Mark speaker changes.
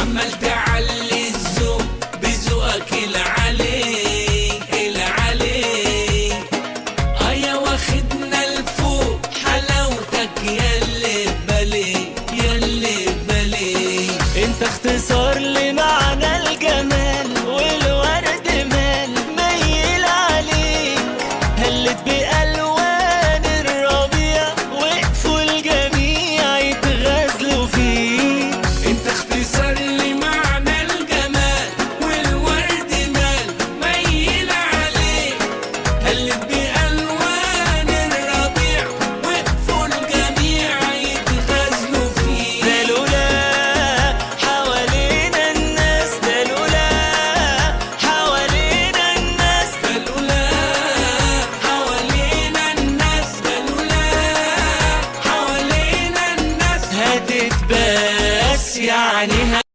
Speaker 1: عمال تعلي الذوق بذوقك العلي العلي. يا واخدنا لفوق حلاوتك ياللي ببالي ياللي ببالي. انت اختصار